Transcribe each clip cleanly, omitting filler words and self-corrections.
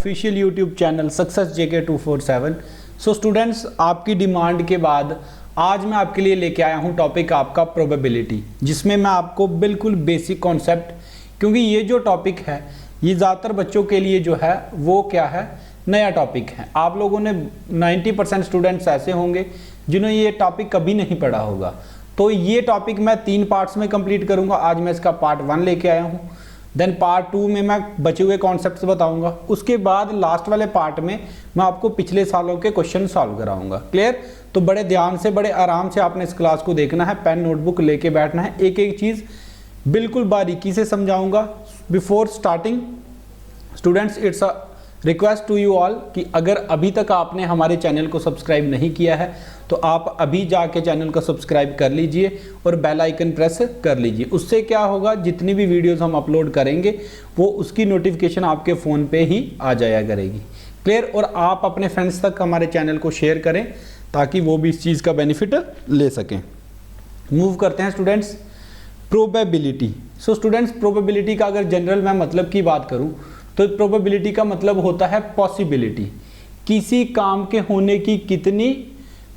Official YouTube channel success जेके 247। So students, आपकी demand के बाद आज मैं आपके लिए लेके आया हूँ टॉपिक आपका प्रोबेबिलिटी, जिसमें मैं आपको बिल्कुल बेसिक कॉन्सेप्ट, क्योंकि ये जो टॉपिक है ये ज़्यादातर बच्चों के लिए जो है वो क्या है, नया टॉपिक है। आप लोगों ने 90% स्टूडेंट्स ऐसे होंगे जिन्होंने ये टॉपिक कभी नहीं पढ़ा होगा। तो ये टॉपिक मैं 3 पार्ट्स में कंप्लीट करूँगा। आज मैं इसका पार्ट 1 लेके आया हूँ, देन पार्ट 2 में मैं बचे हुए कॉन्सेप्ट्स बताऊंगा। उसके बाद लास्ट वाले पार्ट में मैं आपको पिछले सालों के क्वेश्चन सॉल्व कराऊंगा। क्लियर? तो बड़े ध्यान से, बड़े आराम से आपने इस क्लास को देखना है, पेन नोटबुक लेके बैठना है, एक एक चीज़ बिल्कुल बारीकी से समझाऊंगा। Before starting students, it's a request to you all कि अगर अभी तक आपने हमारे चैनल को सब्सक्राइब नहीं किया है तो आप अभी जाके चैनल को सब्सक्राइब कर लीजिए और बेल आइकन प्रेस कर लीजिए। उससे क्या होगा, जितनी भी वीडियोस हम अपलोड करेंगे वो उसकी नोटिफिकेशन आपके फ़ोन पे ही आ जाया करेगी। क्लियर? और आप अपने फ्रेंड्स तक हमारे चैनल को शेयर करें ताकि वो भी इस चीज़ का बेनिफिट ले सकें। मूव करते हैं students, probability. So students, probability का अगर जनरल मैं मतलब की बात करूँ तो प्रोबेबिलिटी का मतलब होता है पॉसिबिलिटी। किसी काम के होने की कितनी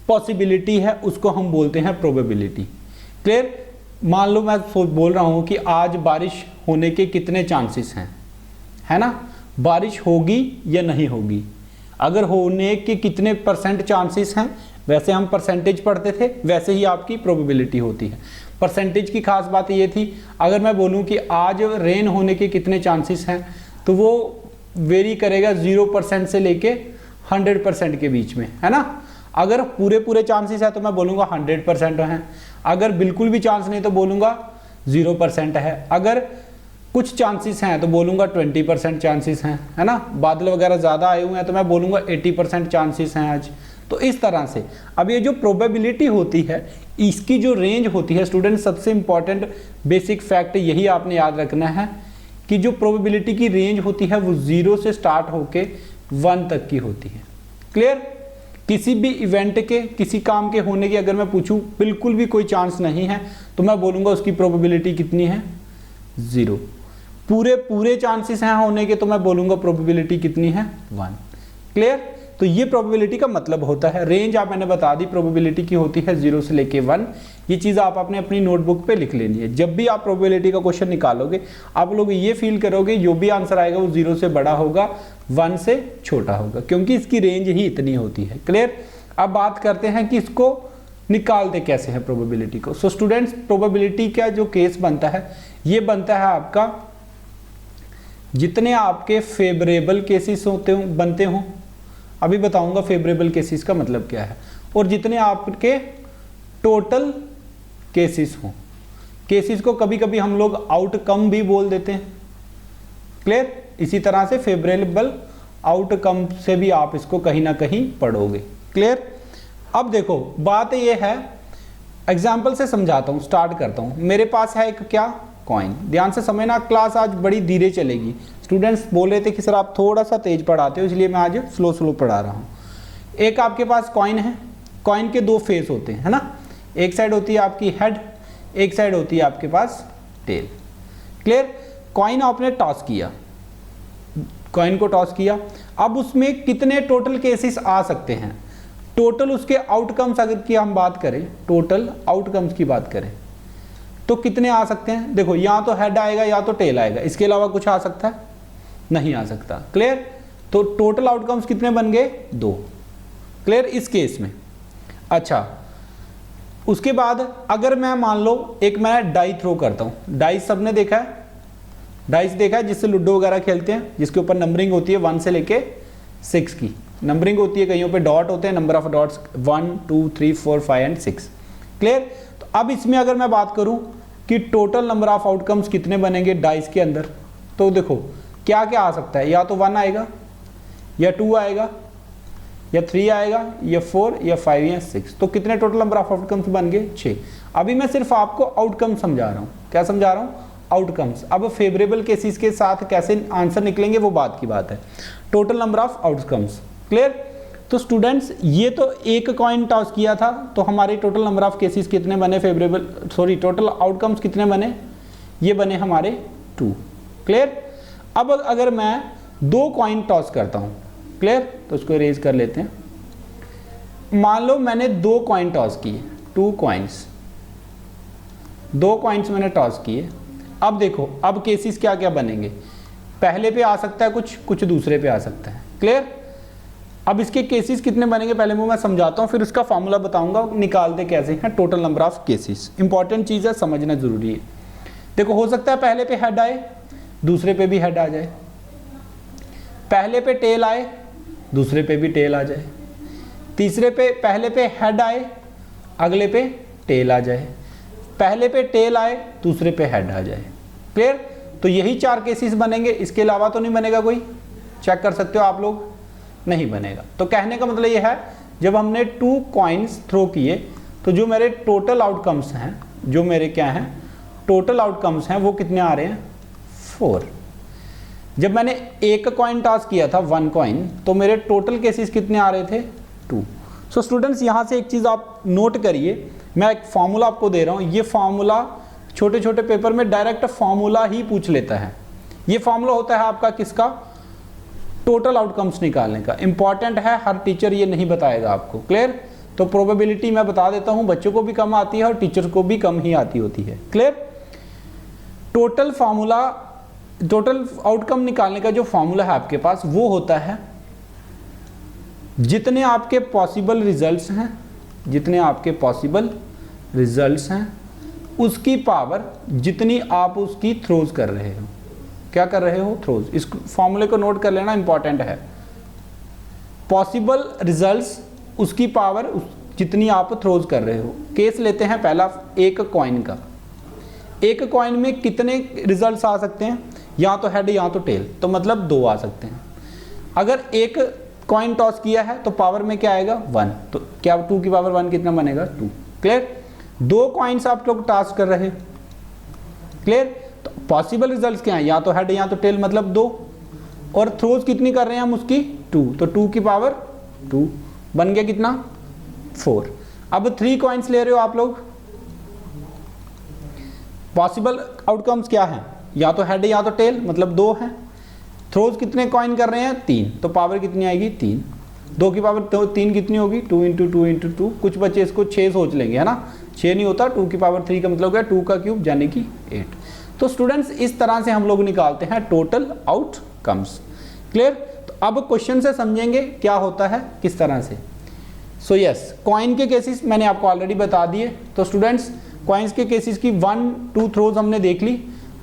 पॉसिबिलिटी है उसको हम बोलते हैं प्रोबेबिलिटी। क्लियर? मान लो मैं बोल रहा हूँ कि आज बारिश होने के कितने चांसेस हैं, है ना? बारिश होगी या नहीं होगी। अगर होने के कितने % चांसेस हैं, वैसे हम परसेंटेज पढ़ते थे, वैसे ही आपकी प्रोबेबिलिटी होती है। परसेंटेज की खास बात ये थी, अगर मैं बोलूँ कि आज रेन होने के कितने चांसेस हैं तो वो वेरी करेगा 0% से लेके 100% के बीच में, है ना? अगर पूरे चांसेस है तो मैं बोलूँगा 100% हैं। अगर बिल्कुल भी चांस नहीं तो बोलूँगा 0% है। अगर कुछ चांसेस हैं तो बोलूँगा 20% चांसेस हैं, है ना? बादल वगैरह ज़्यादा आए हुए हैं तो मैं बोलूँगा 80% चांसेस हैं आज। तो इस तरह से अब ये जो प्रोबेबिलिटी होती है, इसकी जो रेंज होती है स्टूडेंट, सबसे इंपॉर्टेंट बेसिक फैक्ट यही आपने याद रखना है कि जो प्रोबेबिलिटी की रेंज होती है वो 0 से स्टार्ट होके 1 तक की होती है। क्लियर? किसी भी इवेंट के, किसी काम के होने की अगर मैं पूछूं बिल्कुल भी कोई चांस नहीं है तो मैं बोलूँगा उसकी प्रोबेबिलिटी कितनी है, 0। पूरे चांसेस हैं होने के तो मैं बोलूँगा प्रोबेबिलिटी कितनी है, 1। क्लियर? तो ये प्रोबेबिलिटी का मतलब होता है। रेंज आप मैंने बता दी, प्रोबेबिलिटी की होती है 0 से लेके 1। ये चीज़ आप आपने अपनी नोटबुक पे लिख लेनी है। जब भी आप प्रोबेबिलिटी का क्वेश्चन निकालोगे आप लोग ये फील करोगे जो भी आंसर आएगा वो 0 से बड़ा होगा, 1 से छोटा होगा, क्योंकि इसकी रेंज ही इतनी होती है। क्लियर? अब बात करते हैं कि इसको निकालते कैसे हैं प्रोबेबिलिटी को। सो स्टूडेंट्स, प्रोबेबिलिटी का जो केस बनता है ये बनता है आपका, जितने आपके फेवरेबल केसेस बनते हों, अभी बताऊंगा फेवरेबल केसेस का मतलब क्या है, और जितने आपके टोटल केसेस हों। केसेस को कभी कभी हम लोग आउटकम भी बोल देते हैं। क्लियर? इसी तरह से फेवरेबल आउटकम से भी आप इसको कहीं ना कहीं पढ़ोगे। क्लियर? अब देखो, बात ये है, एग्जाम्पल से समझाता हूँ, स्टार्ट करता हूँ। मेरे पास है एक क्या, कॉइन। ध्यान से समझना, क्लास आज बड़ी धीरे चलेगी। स्टूडेंट्स बोल रहे थे कि सर आप थोड़ा सा तेज पढ़ाते हो, इसलिए मैं आज स्लो पढ़ा रहा हूँ। एक आपके पास कॉइन है, कॉइन के 2 फेस होते हैं, है ना? एक साइड होती है आपकी हेड, एक साइड होती है आपके पास टेल। क्लियर? कॉइन आपने टॉस किया, कॉइन को टॉस किया। अब उसमें कितने टोटल केसेस आ सकते हैं, टोटल उसके आउटकम्स अगर की हम बात करें, टोटल आउटकम्स की बात करें तो कितने आ सकते हैं? देखो, या तो हेड आएगा या तो टेल आएगा, इसके अलावा कुछ आ सकता है? नहीं आ सकता। क्लियर? तो टोटल आउटकम्स कितने बन गए, 2। क्लियर? इस केस में। अच्छा, उसके बाद अगर मैं मान लो एक मैं डाई थ्रो करता हूं। डाइस सबने देखा है, डाइस देखा है जिससे लूडो वगैरह खेलते हैं, जिसके ऊपर नंबरिंग होती है 1 से लेके 6 की नंबरिंग होती है। कईयों पे डॉट होते हैं, number of dots 1 2 3 4 5 and 6। Clear? तो अब इसमें अगर मैं बात करूं कि टोटल नंबर ऑफ आउटकम्स कितने बनेंगे डाइस के अंदर, तो देखो क्या क्या आ सकता है, या तो 1 आएगा, या 2 आएगा, या 3 आएगा, या 4, या 5, या 6। तो कितने टोटल नंबर ऑफ आउटकम्स बन गए, 6। अभी मैं सिर्फ आपको आउटकम समझा रहा हूँ। क्या समझा रहा हूँ? आउटकम्स। अब फेवरेबल केसेस के साथ कैसे आंसर निकलेंगे वो बात की बात है। Total number of outcomes. Clear? तो स्टूडेंट्स, ये तो एक कॉइन टॉस किया था तो हमारे टोटल नंबर ऑफ केसेस कितने बने, टोटल आउटकम्स कितने बने, ये बने हमारे 2। क्लियर? अब अगर मैं 2 कॉइन टॉस करता हूँ, क्लियर, तो उसको इरेज कर लेते हैं। मान लो मैंने 2 कॉइन टॉस किए, 2 कॉइन्स, 2 कॉइन्स मैंने टॉस किए। अब देखो, अब केसेस क्या क्या बनेंगे, पहले पे आ सकता है कुछ दूसरे पे आ सकता है, क्लियर। अब इसके केसेस कितने बनेंगे पहले मैं समझाता हूँ, फिर उसका फॉर्मूला बताऊंगा निकालते कैसे हैं, total number of cases. Important चीज़ है, समझना जरूरी है। देखो, हो सकता है पहले पे हेड आए, दूसरे पे भी हेड आ जाए, पहले पे टेल आए, दूसरे पे भी टेल आ जाए, तीसरे पे पहले पे हेड आए, अगले पे टेल आ जाए, पहले पे टेल आए, दूसरे पे हेड आ जाए, क्लियर। तो यही 4 केसेस बनेंगे, इसके अलावा तो नहीं बनेगा कोई, चेक कर सकते हो आप लोग, नहीं बनेगा। तो कहने का मतलब ये है, जब हमने 2 कॉइन्स थ्रो किए तो जो मेरे टोटल आउटकम्स हैं, जो मेरे क्या हैं टोटल आउटकम्स हैं, वो कितने आ रहे हैं, 4। जब मैंने 1 कॉइन टॉस किया था, 1 कॉइन, तो मेरे टोटल केसेस कितने आ रहे थे, 2। सो स्टूडेंट्स, यहाँ से एक चीज़ आप नोट करिए, मैं एक फॉर्मूला आपको दे रहा हूँ, ये फॉर्मूला छोटे छोटे पेपर में डायरेक्ट फॉर्मूला ही पूछ लेता है। ये फॉर्मूला होता है आपका किसका, टोटल आउटकम्स निकालने का। इंपॉर्टेंट है, हर टीचर ये नहीं बताएगा आपको, क्लियर। तो प्रोबेबिलिटी मैं बता देता हूँ, बच्चों को भी कम आती है और टीचर को भी कम ही आती होती है, clear. Total formula, total outcome निकालने का जो फॉर्मूला है आपके पास, वो होता है जितने आपके पॉसिबल रिजल्ट्स हैं, जितने आपके पॉसिबल रिजल्ट्स हैं, उसकी पावर जितनी आप उसकी थ्रोज कर रहे हो। क्या कर रहे हो, थ्रोज। इस फॉर्मूले को नोट कर लेना, इंपॉर्टेंट है। पॉसिबल रिजल्ट्स, उसकी पावर जितनी आप थ्रोज कर रहे हो। केस लेते हैं पहला 1 कॉइन का। 1 कॉइन में कितने रिजल्ट्स आ सकते हैं, या तो हेड या तो टेल, तो मतलब 2 आ सकते हैं। अगर 1 कॉइन टॉस किया है तो पावर में क्या आएगा, 1, तो क्या 2 की पावर 1 कितना बनेगा, 2, क्लियर। 2 कॉइन्स आप लोग टॉस कर रहे हैं, क्लियर। तो पॉसिबल रिजल्ट्स क्या हैं, या तो हेड या तो टेल, मतलब 2, और थ्रोज कितनी कर रहे हैं हम उसकी, 2, तो 2 की पावर 2 बन गया कितना, 4। अब 3 कॉइन्स ले रहे हो आप लोग, पॉसिबल आउटकम्स क्या हैं, या तो हेड या तो टेल, मतलब 2 है। थ्रोज कितने कॉइन कर रहे हैं, 3, तो पावर कितनी आएगी, 3। 2 की पावर 3 कितनी होगी, 2 × 2 × 2। कुछ बच्चे इसको 6 सोच लेंगे, है ना, 6 नहीं होता, 2 की पावर 3 का मतलब क्या, 2 का क्यूब यानी कि 8। तो स्टूडेंट्स, इस तरह से हम लोग निकालते हैं टोटल आउटकम्स, क्लियर। तो अब क्वेश्चन से समझेंगे क्या होता है, किस तरह से। सो यस, कॉइन के केसेस मैंने आपको ऑलरेडी बता दिए। तो स्टूडेंट्स, कॉइन्स के केसेस की 1-2 थ्रोज हमने देख ली।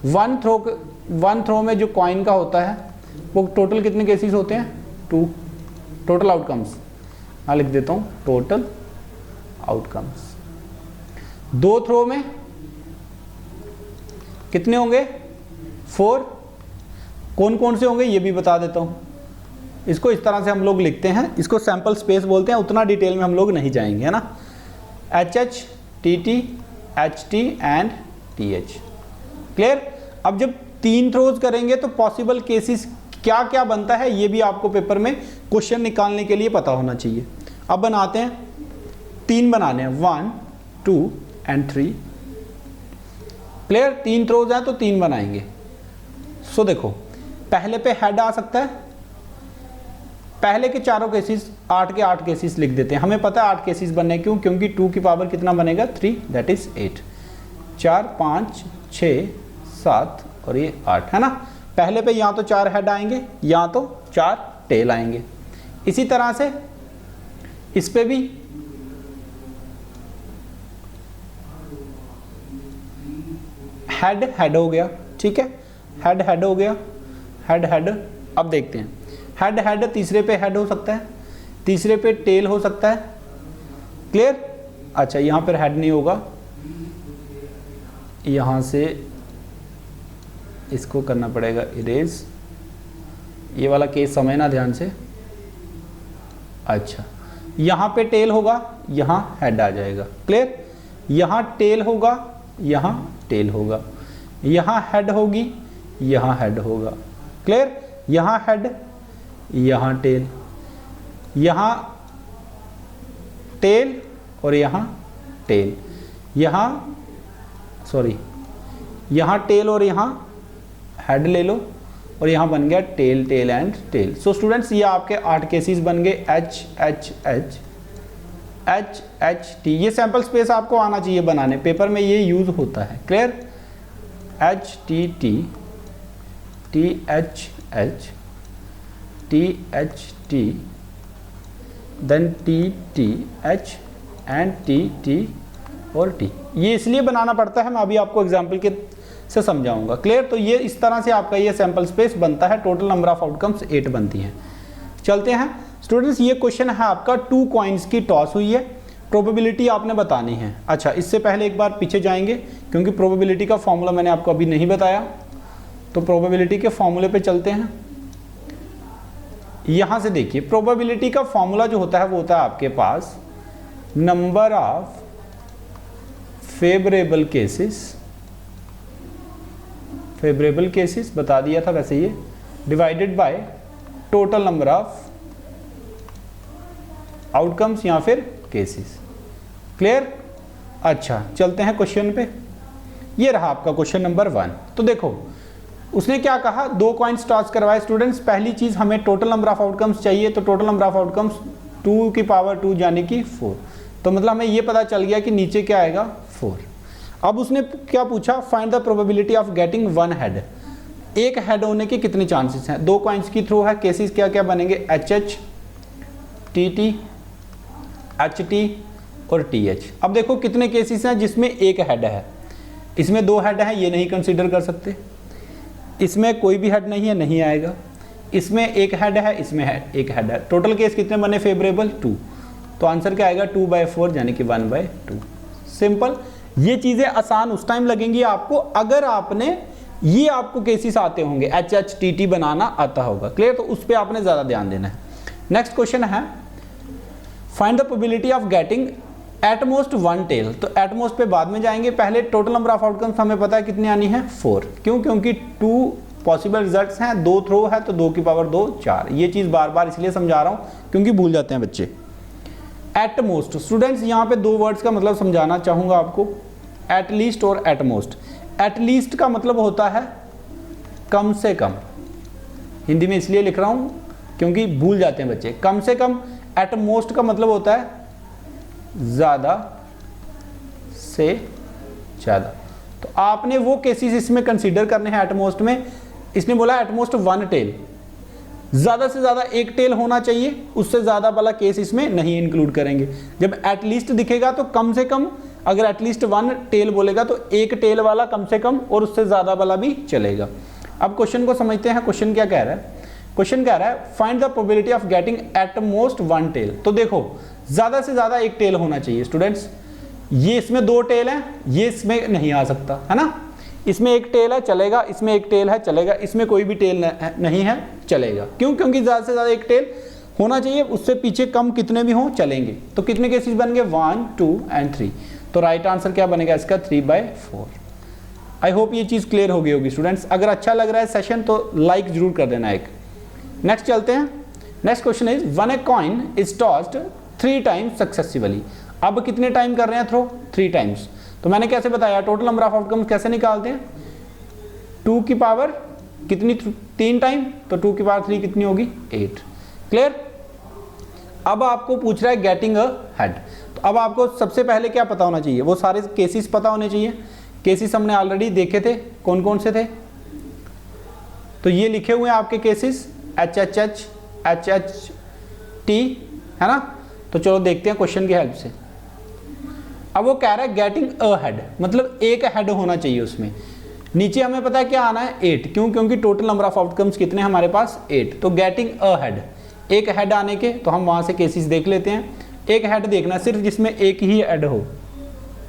1 थ्रो में जो कॉइन का होता है वो टोटल कितने केसेस होते हैं, 2 टोटल आउटकम्स। मैं लिख देता हूँ टोटल आउटकम्स। 2 थ्रो में कितने होंगे, 4। कौन कौन से होंगे ये भी बता देता हूँ। इसको इस तरह से हम लोग लिखते हैं, इसको सैंपल स्पेस बोलते हैं, उतना डिटेल में हम लोग नहीं जाएंगे, है ना। HH, TT, HT and TH, clear. अब जब 3 थ्रोज करेंगे तो पॉसिबल केसेस क्या क्या बनता है, ये भी आपको पेपर में क्वेश्चन निकालने के लिए पता होना चाहिए। अब बनाते हैं, 3 बनाने हैं, 1, 2 एंड 3, क्लियर। 3 थ्रोज हैं तो 3 बनाएंगे। सो देखो, पहले पे हेड आ सकता है, पहले के चारों केसेस 8 के 8 केसेस लिख देते हैं। हमें पता है 8 केसेस बनने, क्यों, क्योंकि 2 की पावर कितना बनेगा, 3, दैट इज 8। 4, 5, 6, 7 और ये 8, है ना। पहले पे या तो 4 हेड आएंगे या तो 4 टेल आएंगे। इसी तरह से इस पे भी हेड हो गया, ठीक है, हेड हो गया, हेड। अब देखते हैं, हेड तीसरे पे हेड हो सकता है, तीसरे पे टेल हो सकता है, क्लियर। अच्छा, यहाँ पर हेड नहीं होगा, यहाँ से इसको करना पड़ेगा इरेज। ये वाला केस समझना ध्यान से। अच्छा, यहाँ पे टेल होगा, यहाँ हेड आ जाएगा, क्लियर। यहाँ टेल होगा, यहाँ टेल होगा, यहाँ हेड होगी, यहाँ हेड होगा, क्लियर। यहाँ हेड, यहाँ टेल, यहाँ टेल और यहाँ टेल, यहाँ टेल और यहाँ हेड ले लो, और यहाँ बन गया tail, tail and tail. So students ये आपके 8 केसेस बन गए, H H H H H T. ये सैंपल स्पेस आपको आना चाहिए बनाने, पेपर में ये यूज होता है। Clear? H T T, T H H, T H T, then T T H and T T और टी। ये इसलिए बनाना पड़ता है, मैं अभी आपको एग्जाम्पल के से समझाऊंगा। क्लियर? तो ये इस तरह से आपका ये सैंपल स्पेस बनता है। टोटल नंबर ऑफ आउटकम्स 8 बनती हैं। चलते हैं स्टूडेंट्स, ये क्वेश्चन है आपका 2 कॉइन्स की टॉस हुई है, प्रोबेबिलिटी आपने बतानी है। अच्छा, इससे पहले एक बार पीछे जाएंगे क्योंकि प्रोबेबिलिटी का फॉर्मूला मैंने आपको अभी नहीं बताया, तो प्रोबेबिलिटी के फॉर्मूले पे चलते हैं। यहां से देखिए, प्रोबेबिलिटी का फॉर्मूला जो होता है वो होता है आपके पास नंबर ऑफ फेवरेबल केसेस बता दिया था वैसे ये, divided by total number of outcomes या फिर केसेस। क्लियर? अच्छा, चलते हैं क्वेश्चन पे। ये रहा आपका क्वेश्चन नंबर 1। तो देखो उसने क्या कहा, 2 कॉइन्स टॉस करवाए स्टूडेंट्स। पहली चीज हमें टोटल नंबर ऑफ आउटकम्स चाहिए, तो टोटल नंबर ऑफ आउटकम्स 2 की पावर 2 यानी कि 4। तो मतलब हमें ये पता चल गया कि नीचे क्या आएगा, 4। अब उसने क्या पूछा, find the probability of getting 1 head. एक हेड होने के कितने चांसेस हैं? 2 कॉइन्स की थ्रो है, केसेस क्या क्या बनेंगे, H H, T T, H T और टी एच। अब देखो कितने केसेस हैं जिसमें एक हेड है, इसमें 2 हेड हैं, ये नहीं कंसीडर कर सकते। इसमें कोई भी हेड नहीं है, नहीं आएगा। इसमें एक हेड है, इसमें एक हेड है। टोटल केस कितने बने फेवरेबल, 2। तो आंसर क्या आएगा, 2/4 यानी कि 1/2। सिंपल। ये चीजें आसान उस टाइम लगेंगी आपको अगर आपने ये आपको केसेस आते होंगे, एच एच टी टी बनाना आता होगा। क्लियर? तो उस पर आपने ज्यादा ध्यान देना है। नेक्स्ट क्वेश्चन है, find the probability of getting at most 1 tail. तो एटमोस्ट पे बाद में जाएंगे, पहले टोटल नंबर ऑफ आउटकम्स हमें पता है कितनी आनी है, 4। क्यों? क्योंकि 2 पॉसिबल रिजल्ट्स हैं, 2 थ्रो है तो 2 की पावर 2 4। ये चीज बार बार इसलिए समझा रहा हूं क्योंकि भूल जाते हैं बच्चे। एटमोस्ट स्टूडेंट्स, यहाँ पे 2 वर्ड्स का मतलब समझाना चाहूंगा आपको, एटलीस्ट और एटमोस्ट। एटलीस्ट का मतलब होता है कम से कम, हिंदी में इसलिए लिख रहा हूं क्योंकि भूल जाते हैं बच्चे, कम से कम। एटमोस्ट का मतलब होता है ज्यादा से ज्यादा। तो आपने वो केसेस इसमें कंसीडर करने हैं एटमोस्ट में। इसने बोला एटमोस्ट 1 टेल, ज्यादा से ज्यादा 1 टेल होना चाहिए, उससे ज्यादा वाला केस इसमें नहीं इंक्लूड करेंगे। जब एटलीस्ट दिखेगा तो कम से कम, अगर एटलीस्ट 1 टेल बोलेगा तो 1 टेल वाला कम से कम और उससे ज्यादा वाला भी चलेगा। अब क्वेश्चन को समझते हैं, क्वेश्चन क्या कह रहा है। क्वेश्चन कह रहा है find the probability of getting at most 1 tail. तो देखो ज्यादा से ज्यादा 1 टेल होना चाहिए स्टूडेंट्स। ये इसमें 2 टेल हैं, ये इसमें नहीं आ सकता है ना। इसमें 1 टेल है चलेगा, इसमें 1 टेल है चलेगा, इसमें कोई भी टेल नहीं है चलेगा। क्यों? क्योंकि ज्यादा से ज्यादा 1 टेल होना चाहिए, उससे पीछे कम कितने भी हों चलेंगे। तो कितने केसेस बन गए, 1 2 एंड 3। तो राइट आंसर क्या बनेगा इसका, 3/4। आई होप ये चीज क्लियर हो गई होगी स्टूडेंट्स। अगर अच्छा लग रहा है सेशन तो लाइक जरूर कर देना एक। नेक्स्ट चलते हैं। Next question is, one a coin is tossed 3 times successively. अब कितने टाइम कर रहे हैं थ्रो, 3 टाइम्स। तो मैंने कैसे बताया, टोटल नंबर ऑफ आउटकम्स कैसे निकालते हैं, 2 की पावर कितनी, 3 टाइम, तो 2 की पावर 3 कितनी होगी, 8। क्लियर? अब आपको पूछ रहा है गेटिंग अ हेड। तो अब आपको सबसे पहले क्या पता होना चाहिए, वो सारे केसेस पता होने चाहिए। केसेस हमने ऑलरेडी देखे थे, कौन कौन से थे, तो ये लिखे हुए हैं आपके cases, H H H, H H T, है ना। तो चलो देखते हैं क्वेश्चन की हेल्प से। अब वो कह रहा है गेटिंग अ हेड, मतलब एक हेड होना चाहिए उसमें। नीचे हमें पता है क्या आना है, 8। क्यों? क्योंकि टोटल नंबर ऑफ आउटकम्स कितने हमारे पास, 8। तो गेटिंग अ हेड, एक हेड आने के, तो हम वहां से केसेस देख लेते हैं। एक हेड देखना सिर्फ जिसमें एक ही हेड हो।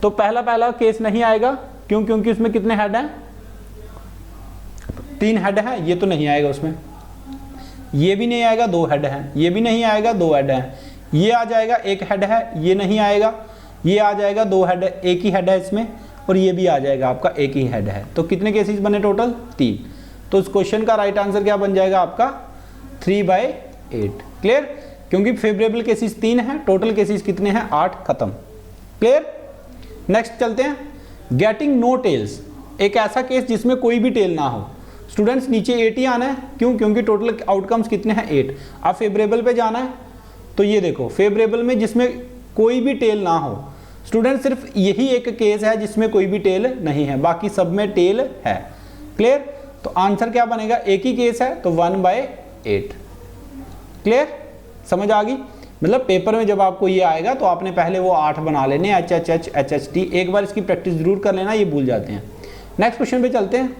तो पहला केस नहीं आएगा, क्यों? क्योंकि उसमें कितने हेड हैं, 3 हेड है, ये तो नहीं आएगा उसमें। ये भी नहीं आएगा, 2 हेड हैं। ये भी नहीं आएगा, 2 हेड हैं। ये आ जाएगा, 1 हेड है, ये नहीं आएगा। ये आ जाएगा, 2 हेड, 1 ही हेड है इसमें। और ये भी आ जाएगा आपका, 1 ही हेड है। तो कितने केसेस बने टोटल, 3। तो इस क्वेश्चन का राइट आंसर क्या बन जाएगा आपका, 3/8। क्लियर? क्योंकि फेवरेबल केसेस 3 हैं, टोटल केसेस कितने हैं, 8। खत्म। क्लियर? नेक्स्ट चलते हैं, गेटिंग नो टेल्स, एक ऐसा केस जिसमें कोई भी टेल ना हो। स्टूडेंट्स नीचे 8 ही आना है, क्यों? क्योंकि टोटल आउटकम्स कितने हैं 8। अब फेवरेबल पे जाना है, तो ये देखो फेवरेबल में जिसमें कोई भी टेल ना हो, स्टूडेंट सिर्फ यही एक केस है जिसमें कोई भी टेल नहीं है, बाकी सब में टेल है। क्लियर? तो आंसर क्या बनेगा? एक ही केस है तो 1/8। क्लियर? समझ आ गई? मतलब पेपर में जब आपको ये आएगा तो आपने पहले वो 8 बना लेने, HHH HHT, एक बार इसकी प्रैक्टिस जरूर कर लेना, ये भूल जाते हैं। नेक्स्ट क्वेश्चन पे चलते हैं।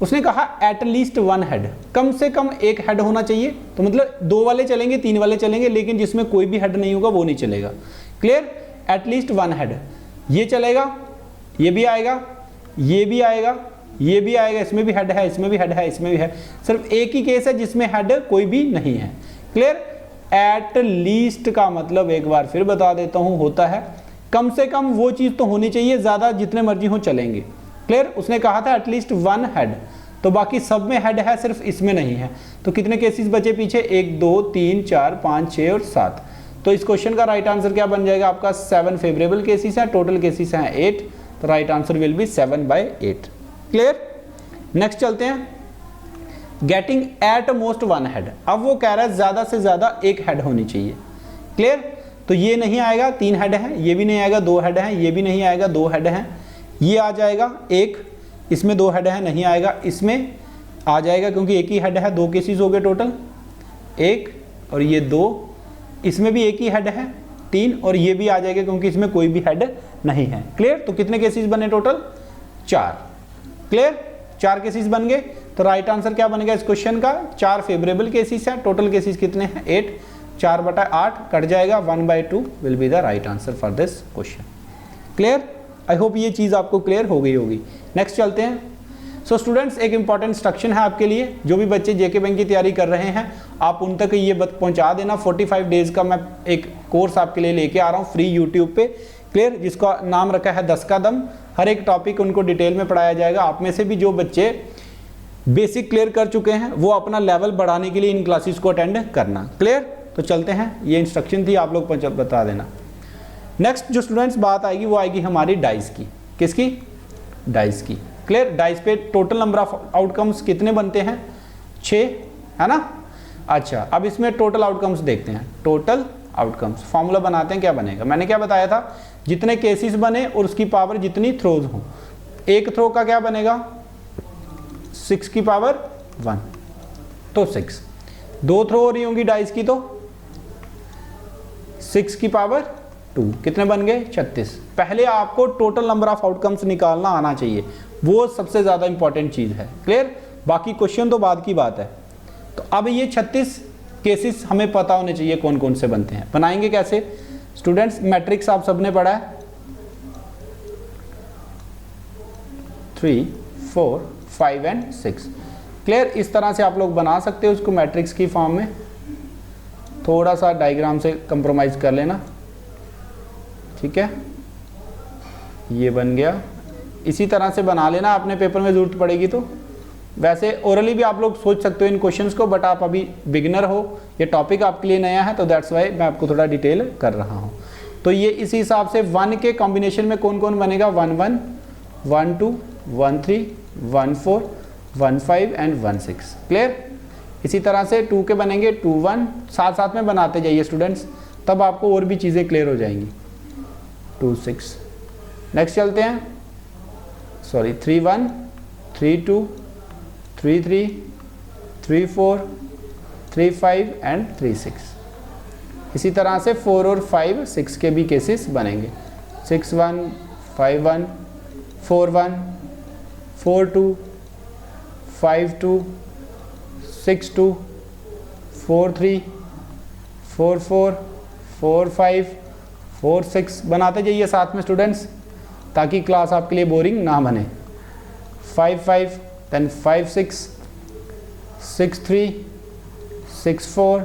उसने कहा एटलीस्ट 1 हेड, कम से कम एक हेड होना चाहिए। तो मतलब 2 वाले चलेंगे, 3 वाले चलेंगे, लेकिन जिसमें कोई भी हेड नहीं होगा वो नहीं चलेगा। क्लियर? एटलीस्ट 1 हेड, ये चलेगा, ये भी आएगा, ये भी आएगा, ये भी आएगा, इसमें भी हेड है, इसमें भी हेड है, इसमें भी है। सिर्फ एक ही केस है जिसमें हेड कोई भी नहीं है। क्लियर? एट लीस्ट का मतलब एक बार फिर बता देता हूं, होता है कम से कम वो चीज तो होनी चाहिए, ज्यादा जितने मर्जी हो चलेंगे। क्लियर? उसने कहा था एटलीस्ट 1 हेड, तो बाकी सब में हेड है, सिर्फ इसमें नहीं है। तो कितने केसेस बचे पीछे? 1 2 3 4 5 6 और 7। तो इस क्वेश्चन का राइट आंसर क्या बन जाएगा आपका? 7 फेवरेबल केसेस है, टोटल केसेस हैं 8, तो right answer will be 7/8। Clear? Next चलते हैं। गेटिंग एट मोस्ट 1 हेड, अब वो कह रहा है ज्यादा से ज्यादा एक हेड होनी चाहिए। क्लियर? तो ये नहीं आएगा, 3 हेड है, ये भी नहीं आएगा, 2 हेड है, ये भी नहीं आएगा, 2 हेड है, ये आ जाएगा 1, इसमें 2 हेड है, नहीं आएगा, इसमें आ जाएगा क्योंकि एक ही हेड है, 2 केसेस हो गए टोटल, 1 और ये 2, इसमें भी एक ही हेड है 3, और ये भी आ जाएगा क्योंकि इसमें कोई भी हेड नहीं है। क्लियर? तो कितने केसेस बने टोटल? 4। क्लियर? 4 केसेस बन गए, तो राइट आंसर क्या बनेगा इस क्वेश्चन का? 4 फेवरेबल केसेस है, टोटल केसेस कितने हैं? 8, 4/8 कट जाएगा, 1/2 will be the right answer for this question. Clear? I hope ये चीज आपको क्लियर हो गई होगी। नेक्स्ट चलते हैं। सो स्टूडेंट्स, एक इंपॉर्टेंट इंस्ट्रक्शन है आपके लिए, जो भी बच्चे जेके बैंक की तैयारी कर रहे हैं आप उन तक ये पहुंचा देना। 45 डेज का मैं एक कोर्स आपके लिए लेके आ रहा हूँ फ्री यूट्यूब पे। क्लियर? जिसका नाम रखा है 10 का दम। हर एक टॉपिक उनको डिटेल में पढ़ाया जाएगा। आप में से भी जो बच्चे बेसिक क्लियर कर चुके हैं वो अपना लेवल बढ़ाने के लिए इन क्लासेस को अटेंड करना। क्लियर? तो चलते हैं, ये इंस्ट्रक्शन थी, आप लोग बता देना। नेक्स्ट जो स्टूडेंट्स बात आएगी वो आएगी हमारी डाइस की। किसकी? डाइस की। क्लियर? डाइस पे टोटल नंबर ऑफ आउटकम्स कितने बनते हैं? 6, है ना? अच्छा, अब इसमें टोटल आउटकम्स देखते हैं। टोटल आउटकम्स फॉर्मूला बनाते हैं, क्या बनेगा? मैंने क्या बताया था? जितने केसेस बने और उसकी पावर जितनी थ्रोज हो। एक थ्रो का क्या बनेगा? 6 की पावर 1, तो 6। 2 थ्रो हो रही होंगी डाइस की, तो 6 की पावर 2, कितने बन गए? 36। पहले आपको टोटल नंबर ऑफ आउटकम्स निकालना आना चाहिए, वो सबसे ज्यादा इंपॉर्टेंट चीज है। क्लियर? बाकी क्वेश्चन तो बाद की बात है। तो अब ये 36 केसेस हमें पता होने चाहिए कौन कौन से बनते हैं। बनाएंगे कैसे? स्टूडेंट्स, मैट्रिक्स आप सबने पढ़ा है, 3 4 5 एंड 6। क्लियर? इस तरह से आप लोग बना सकते हो उसको मैट्रिक्स की फॉर्म में। थोड़ा सा डायग्राम से कंप्रोमाइज कर लेना, ठीक है? ये बन गया। इसी तरह से बना लेना, अपने पेपर में जरूरत पड़ेगी तो। वैसे ओरली भी आप लोग सोच सकते हो इन क्वेश्चंस को, बट आप अभी बिगिनर हो, ये टॉपिक आपके लिए नया है, तो दैट्स वाई मैं आपको थोड़ा डिटेल कर रहा हूँ। तो ये इसी हिसाब से 1 के कॉम्बिनेशन में कौन कौन बनेगा? 1 1 1 2 1 3 1 4 1 5 एंड 1 6। क्लियर? इसी तरह से 2 के बनेंगे 2 1, साथ साथ में बनाते जाइए स्टूडेंट्स, तब आपको और भी चीज़ें क्लियर हो जाएंगी। 2 6। नेक्स्ट चलते हैं, सॉरी 3 1 3 2 3 3 3 4 3 5 एंड 3 6। इसी तरह से 4 और 5 6 के भी केसेस बनेंगे। 6 1 5 1 4 1 4 2 5 2 6 2 4 3 4 4 4 5 4 6 बनाते जाइए साथ में स्टूडेंट्स, ताकि क्लास आपके लिए बोरिंग ना बने। 5 5 then 5 6 6 3 6 4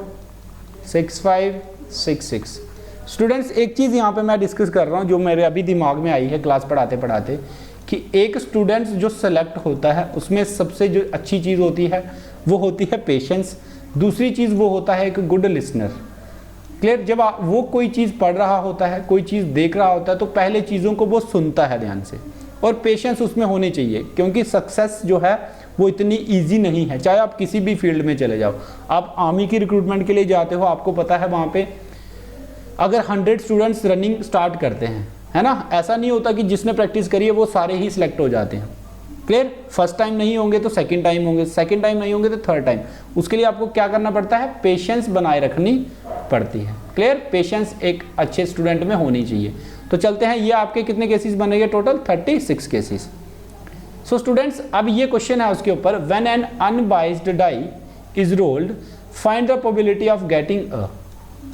6 5 6 6। स्टूडेंट्स, एक चीज़ यहाँ पे मैं डिस्कस कर रहा हूँ जो मेरे अभी दिमाग में आई है क्लास पढ़ाते पढ़ाते, कि एक स्टूडेंट्स जो सेलेक्ट होता है उसमें सबसे जो अच्छी चीज़ होती है वो होती है पेशेंस। दूसरी चीज़ वो होता है एक गुड लिसनर। क्लियर? जब वो कोई चीज़ पढ़ रहा होता है, कोई चीज़ देख रहा होता है, तो पहले चीज़ों को वो सुनता है ध्यान से, और पेशेंस उसमें होनी चाहिए, क्योंकि सक्सेस जो है वो इतनी ईजी नहीं है, चाहे आप किसी भी फील्ड में चले जाओ। आप आर्मी की रिक्रूटमेंट के लिए जाते हो, आपको पता है वहाँ पे अगर 100 स्टूडेंट्स रनिंग स्टार्ट करते हैं, है ना, ऐसा नहीं होता कि जिसने प्रैक्टिस करी है वो सारे ही सिलेक्ट हो जाते हैं। क्लियर? फर्स्ट टाइम नहीं होंगे तो सेकंड टाइम होंगे, सेकंड टाइम नहीं होंगे तो थर्ड टाइम। उसके लिए आपको क्या करना पड़ता है? पेशेंस बनाए रखनी पड़ती है। क्लियर? पेशेंस एक अच्छे स्टूडेंट में होनी चाहिए। तो चलते हैं, ये आपके कितने केसेस बनेंगे? Total 36 cases. सो स्टूडेंट्स, अब ये क्वेश्चन है उसके ऊपर, when an unbiased die is rolled find the probability of getting a.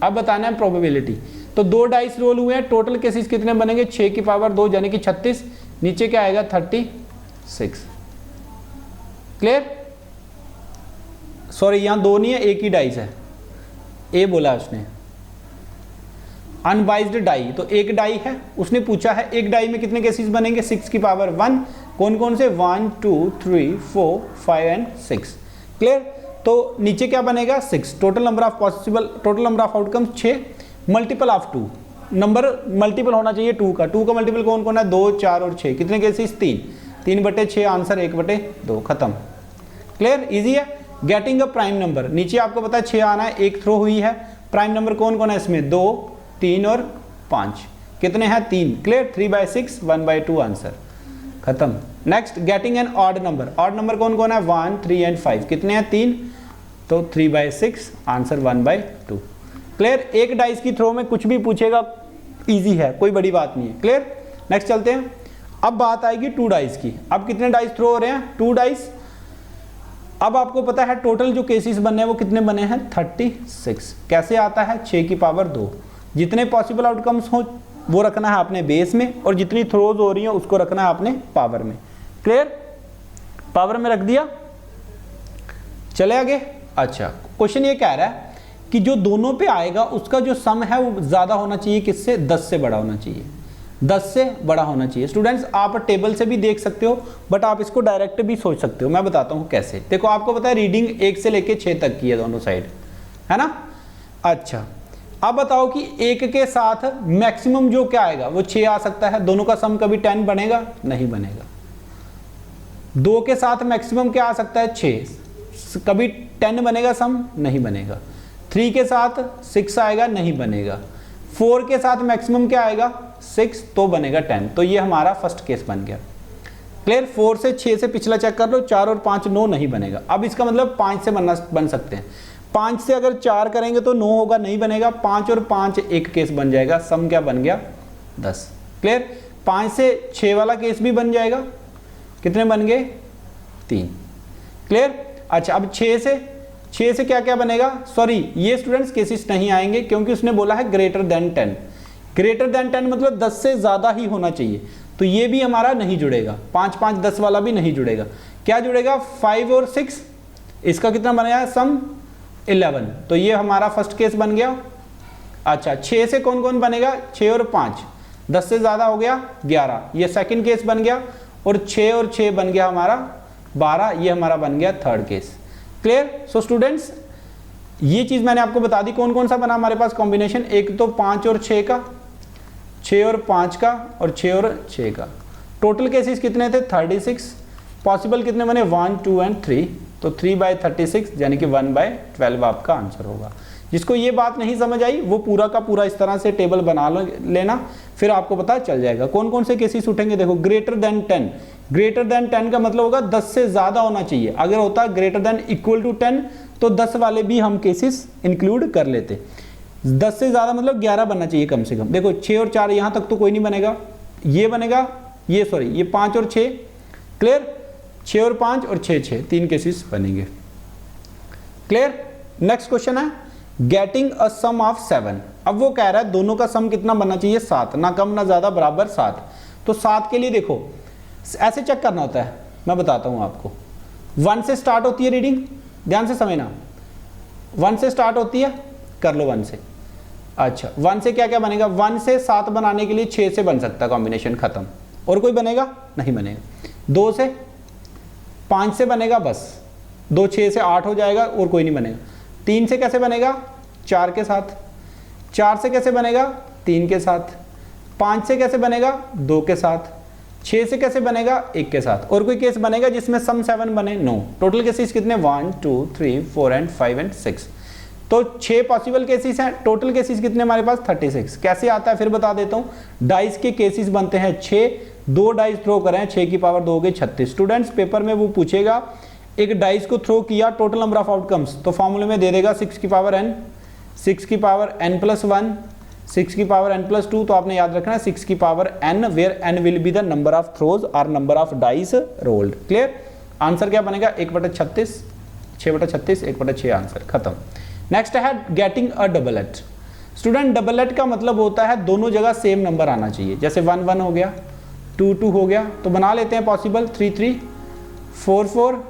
अब बताना है प्रोबेबिलिटी। तो 2 डाइस रोल हुए हैं, टोटल केसेस कितने बनेंगे? 6 की पावर 2 यानी कि 36, नीचे क्या आएगा? 36। क्लियर? सॉरी, यहां 2 नहीं है, एक ही डाइस है, ए बोला उसने। अनबाइज्ड डाई, तो एक डाई है, उसने पूछा है एक डाई में कितने केसेस बनेंगे? 6 की पावर 1। कौन कौन से? 1 2 3 4 5 एंड 6। क्लियर? तो नीचे क्या बनेगा? 6। Total number of possible, total number of outcomes 6, multiple of 2। Number multiple होना चाहिए 2 का। 2 का मल्टीपल कौन कौन है? 2 4 और 6। कितने केसेस? 3। 3/6, आंसर 1/2, खत्म। क्लियर? इजी है। गेटिंग अ प्राइम नंबर, नीचे आपको पता है 6 आना है, एक थ्रो हुई है। प्राइम नंबर कौन कौन है इसमें? 2 3 और 5। कितने हैं? 3। क्लियर? 3/6, 1/2, आंसर खत्म। Next, getting an odd number, odd number कौन कौन है? 1 3 एंड 5। कितने हैं? 3, तो 3/6, आंसर 1/2। क्लियर? एक डाइस की थ्रो में कुछ भी पूछेगा, इजी है, कोई बड़ी बात नहीं है। क्लियर? नेक्स्ट चलते हैं, अब बात आएगी 2 डाइस की। अब कितने डाइस थ्रो हो रहे हैं? 2 डाइस। अब आपको पता है टोटल जो केसेस बने हैं वो कितने बने हैं? 36। कैसे आता है? 6 की पावर 2। जितने पॉसिबल आउटकम्स हो वो रखना है अपने बेस में, और जितनी थ्रोज हो रही हैं उसको रखना है अपने पावर में। क्लियर? पावर में रख दिया, चले आगे। अच्छा, क्वेश्चन ये कह रहा है कि जो दोनों पे आएगा उसका जो सम है वो ज्यादा होना चाहिए, किससे? 10 से बड़ा होना चाहिए, 10 से बड़ा होना चाहिए। स्टूडेंट्स, आप टेबल से भी देख सकते हो, बट आप इसको डायरेक्ट भी सोच सकते हो। मैं बताता हूँ कैसे। देखो, आपको पता है रीडिंग 1 से लेके 6 तक की है दोनों साइड, है ना। अच्छा, अब बताओ कि 1 के साथ मैक्सिमम जो क्या आएगा वो 6 आ सकता है। दोनों का सम कभी 10 बनेगा? नहीं बनेगा। 2 के साथ मैक्सिमम क्या आ सकता है? 6। कभी 10 बनेगा सम? नहीं बनेगा। 3 के साथ 6 आएगा? नहीं बनेगा। 4 के साथ मैक्सिमम क्या आएगा? 6, तो बनेगा 10। तो ये हमारा फर्स्ट केस बन गया। क्लियर? 4 से 6 से पिछला चेक कर लो, 4 और 5 9 नहीं बनेगा। अब इसका मतलब 5 से बन सकते हैं। 5 से अगर 4 करेंगे तो 9 होगा, नहीं बनेगा। 5 और 5 एक केस बन जाएगा, सम क्या बन गया? 10। क्लियर? 5 से 6 वाला केस भी बन जाएगा। कितने बन गए? 3। क्लियर? अच्छा, अब 6 से क्या क्या बनेगा? सॉरी, ये स्टूडेंट्स केसेस नहीं आएंगे क्योंकि उसने बोला है ग्रेटर देन 10। ग्रेटर देन 10 मतलब 10 से ज्यादा ही होना चाहिए, तो ये भी हमारा नहीं जुड़ेगा। 5 5 10 वाला भी नहीं जुड़ेगा। क्या जुड़ेगा? 5 और 6, इसका कितना बनेगा सम? 11। तो ये हमारा फर्स्ट केस बन गया। अच्छा, 6 से कौन कौन बनेगा? 6 और 5, 10 से ज्यादा हो गया 11, ये सेकंड केस बन गया। और 6 और 6 बन गया हमारा 12, ये हमारा बन गया थर्ड केस। क्लियर? सो स्टूडेंट्स, ये चीज मैंने आपको बता दी। कौन कौन सा बना हमारे पास कॉम्बिनेशन? एक तो 5 और 6 का, 6 और 5 का, और 6 और 6 का। टोटल केसेस कितने थे? 36। पॉसिबल कितने बने? 1 2 एंड 3। तो 3/36 यानी कि 1/12 आपका आंसर होगा। जिसको ये बात नहीं समझ आई वो पूरा का पूरा इस तरह से टेबल बना लेना, फिर आपको पता चल जाएगा कौन कौन से केसेस उठेंगे। देखो, ग्रेटर देन 10, ग्रेटर देन 10 का मतलब होगा 10 से ज्यादा होना चाहिए। अगर होता ग्रेटर देन इक्वल टू 10 तो 10 वाले भी हम केसेस इंक्लूड कर लेते। 10 से ज्यादा मतलब 11 बनना चाहिए कम से कम। देखो, 6 और 4 यहां तक तो कोई नहीं बनेगा, ये बनेगा, ये सॉरी ये 5 और 6। क्लियर? 6 और 5 और 6 6, 3 केसेस बनेंगे। क्लियर? नेक्स्ट क्वेश्चन है गेटिंग अ सम ऑफ 7। अब वो कह रहा है दोनों का सम कितना बनना चाहिए? 7, ना कम ना ज्यादा, बराबर 7। तो 7 के लिए देखो ऐसे चेक करना होता है, मैं बताता हूं आपको। 1 से स्टार्ट होती है रीडिंग, ध्यान से समझना। 1 से स्टार्ट होती है, कर लो 1 से। अच्छा, 1 से क्या क्या बनेगा? 1 से 7 बनाने के लिए 6 से बन सकता है कॉम्बिनेशन, खत्म। और कोई बनेगा? नहीं बनेगा। 2 से 5 से बनेगा, बस 2 6 से 8 हो जाएगा, और कोई नहीं बनेगा। 3 से कैसे बनेगा? 4 के साथ। 4 से कैसे बनेगा? 3 के साथ। 5 से कैसे बनेगा? 2 के साथ। 6 से कैसे बनेगा, 1 के साथ। और कोई केस बनेगा जिसमें सम 7 बने, नो। टोटल केसेस कितने, 1 2 3 4 एंड 5 एंड 6। तो 6 पॉसिबल केसेस हैं, टोटल केसेस कितने हमारे पास, 36। कैसे आता है फिर बता देता हूं। डाइस के केसेस बनते हैं 6, 2 डाइस थ्रो करें, 6 की पावर 2 हो गई 36। स्टूडेंट्स पेपर में वो पूछेगा एक डाइस को थ्रो किया, टोटल नंबर ऑफ आउटकम्स, तो फॉर्मूले में दे देगा 6 की पावर n, 6 की पावर n प्लस 1, 6 की पावर n प्लस 2। तो आपने याद रखना है 6 की power n, where n will be the number of throws और number of dice rolled. Clear. Answer क्या बनेगा, 1/36, 6/36, 1/6 आंसर खत्म। नेक्स्ट है getting a doublet. Student doublet का मतलब होता है दोनों जगह सेम नंबर आना चाहिए। जैसे 1 1 हो गया, 2 2 हो गया, तो बना लेते हैं पॉसिबल 3 3 4 4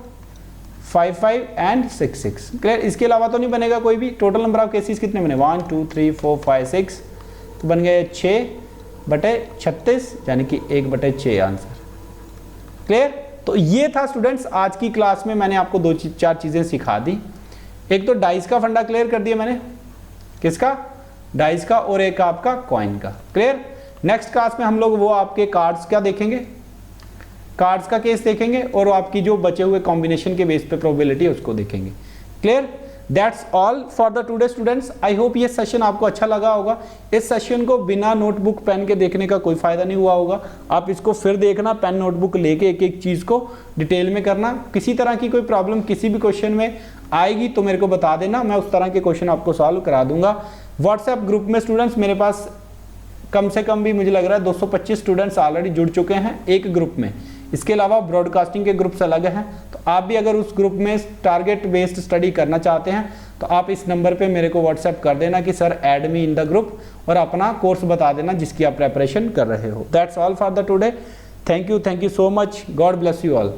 5 5 एंड 6 6। क्लियर। इसके अलावा तो नहीं बनेगा कोई भी। टोटल नंबर ऑफ केसेस कितने बने, 1 2 3 4 5 6, तो बन गए 6/36 यानी कि 1/6 आंसर। क्लियर। तो ये था स्टूडेंट्स आज की क्लास में मैंने आपको 2-4 चीजें सिखा दी। एक तो डाइस का फंडा क्लियर कर दिया मैंने, किसका, डाइस का, और एक आपका कॉइन का। क्लियर। नेक्स्ट क्लास में हम लोग वो आपके कार्ड्स क्या देखेंगे, कार्ड्स का केस देखेंगे, और आपकी जो बचे हुए कॉम्बिनेशन के बेस पे प्रोबेबिलिटी है उसको देखेंगे। Clear. That's all for the today students. I hope ये सेशन आपको अच्छा लगा होगा। इस सेशन को बिना नोटबुक पेन के देखने का कोई फायदा नहीं हुआ होगा। आप इसको फिर देखना, पेन नोटबुक लेके एक एक चीज को डिटेल में करना। किसी तरह की कोई प्रॉब्लम किसी भी क्वेश्चन में आएगी तो मेरे को बता देना, मैं उस तरह के क्वेश्चन आपको सॉल्व करा दूंगा। व्हाट्सएप ग्रुप में स्टूडेंट्स मेरे पास कम से कम भी मुझे लग रहा है 225 स्टूडेंट्स ऑलरेडी जुड़ चुके हैं एक ग्रुप में। इसके अलावा ब्रॉडकास्टिंग के ग्रुप्स अलग हैं। तो आप भी अगर उस ग्रुप में टारगेट बेस्ड स्टडी करना चाहते हैं तो आप इस नंबर पे मेरे को व्हाट्सएप कर देना कि sir add me in the group, और अपना कोर्स बता देना जिसकी आप प्रेपरेशन कर रहे हो। That's all for the today. Thank you so much. God bless you all.